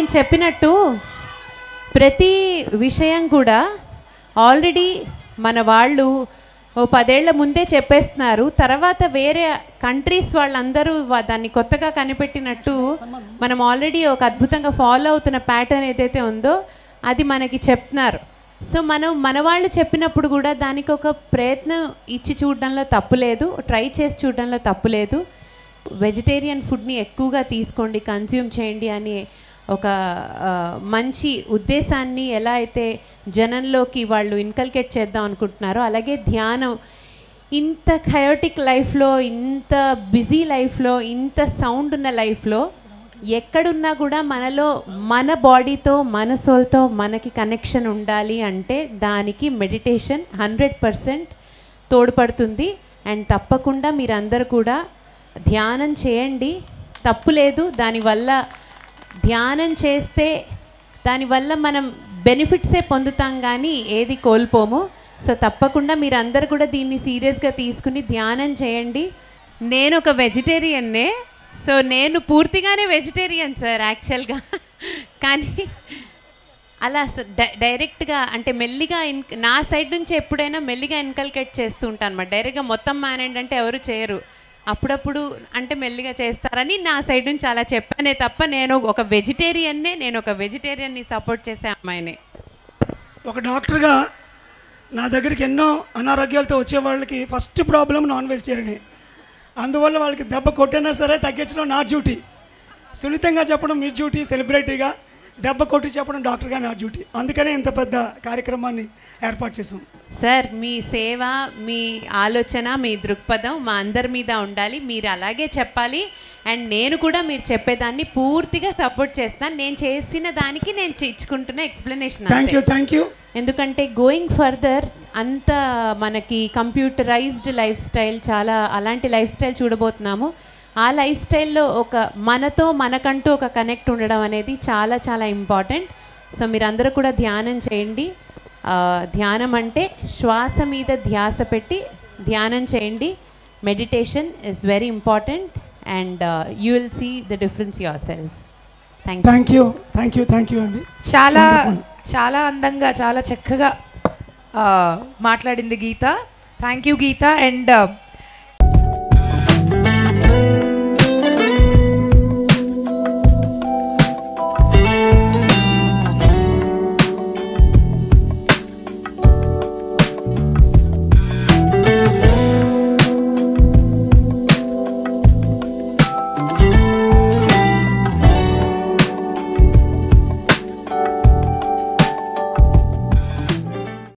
నేను చెప్పినట్టు ప్రతి విషయం కూడా ఆల్రెడీ మన వాళ్ళు ఓ 10 ఏళ్ల ముందే చెప్పేస్తున్నారు. తర్వాత వేరే కంట్రీస్ వాళ్ళందరూ దాన్ని కొత్తగా కనిపెట్టినట్టు మనం ఆల్రెడీ ఒక అద్భుతంగా ఫాలో అవుతున్న ప్యాటర్న్ ఏదైతే ఉందో అది మనకి చెప్తున్నారు. సో మన వాళ్ళు చెప్పినప్పుడు కూడా దానికి ఒక ప్రయత్నం ఇచ్చి చూడడంలో తప్పు లేదు, ట్రై చేసి చూడడంలో తప్పు లేదు. వెజిటేరియన్ ఫుడ్ని ఎక్కువగా తీసుకోండి, కన్జ్యూమ్ చేయండి అని ఒక మంచి ఉద్దేశాన్ని ఎలా అయితే జనంలోకి వాళ్ళు ఇన్కల్కేట్ చేద్దాం అనుకుంటున్నారో, అలాగే ధ్యానం ఇంత కయోటిక్ లైఫ్లో, ఇంత బిజీ లైఫ్లో, ఇంత సౌండ్ ఉన్న లైఫ్లో ఎక్కడున్నా కూడా మనలో మన బాడీతో మన సోల్తో మనకి కనెక్షన్ ఉండాలి అంటే దానికి మెడిటేషన్ 100% తోడ్పడుతుంది. అండ్ తప్పకుండా మీరందరూ కూడా ధ్యానం చేయండి, తప్పు లేదు. దానివల్ల ధ్యానం చేస్తే దానివల్ల మనం బెనిఫిట్సే పొందుతాం కానీ ఏది కోల్పోము. సో తప్పకుండా మీరందరూ కూడా దీన్ని సీరియస్గా తీసుకుని ధ్యానం చేయండి. నేను ఒక వెజిటేరియన్నే, సో నేను పూర్తిగానే వెజిటేరియన్ సార్ యాక్చువల్గా. కానీ అలా డైరెక్ట్గా అంటే మెల్లిగా నా సైడ్ నుంచి ఎప్పుడైనా మెల్లిగా ఇన్కల్కేట్ చేస్తూ ఉంటాను అన్నమాట. డైరెక్ట్గా మొత్తం మానేయండి అంటే ఎవరు చేయరు, అప్పుడప్పుడు అంటే మెల్లిగా చేస్తారని నా సైడ్ నుంచి అలా చెప్పానే తప్ప నేను ఒక వెజిటేరియన్ని సపోర్ట్ చేసే అమ్మాయిని. ఒక డాక్టర్గా నా దగ్గరికి ఎన్నో అనారోగ్యాలతో వచ్చే వాళ్ళకి ఫస్ట్ ప్రాబ్లం నాన్ వెజిటేరియనే. అందువల్ల వాళ్ళకి దెబ్బ కొట్టినా సరే తగ్గించడం నా డ్యూటీ, సున్నితంగా చెప్పడం మీ డ్యూటీ, సెలబ్రిటీగా దెబ్బ కొట్టి చెప్పడం డాక్టర్గా నా డ్యూటీ. అందుకనే ఇంత పెద్ద కార్యక్రమాన్ని ఏర్పాటు చేసాం. సార్ మీ సేవ, మీ ఆలోచన, మీ దృక్పథం మా అందరి మీద ఉండాలి, మీరు అలాగే చెప్పాలి. అండ్ నేను కూడా మీరు చెప్పేదాన్ని పూర్తిగా సపోర్ట్ చేస్తాను. నేను చేసిన దానికి నేను ఇచ్చుకుంటున్న ఎక్స్ప్లెనేషన్. Thank you. ఎందుకంటే గోయింగ్ ఫర్దర్ అంత మనకి కంప్యూటరైజ్డ్ లైఫ్ స్టైల్, చాలా అలాంటి లైఫ్ స్టైల్ చూడబోతున్నాము. ఆ లైఫ్ స్టైల్లో మనకంటూ ఒక కనెక్ట్ ఉండడం అనేది చాలా చాలా ఇంపార్టెంట్. సో మీరందరూ కూడా ధ్యానం చేయండి. ధ్యానం అంటే శ్వాస మీద ధ్యాస పెట్టి ధ్యానం చేయండి. Meditation is very important and you will see the difference yourself. Thank you అండి. చాలా చాలా అందంగా చాలా చక్కగా మాట్లాడింది Geetha. Thank you Geetha. And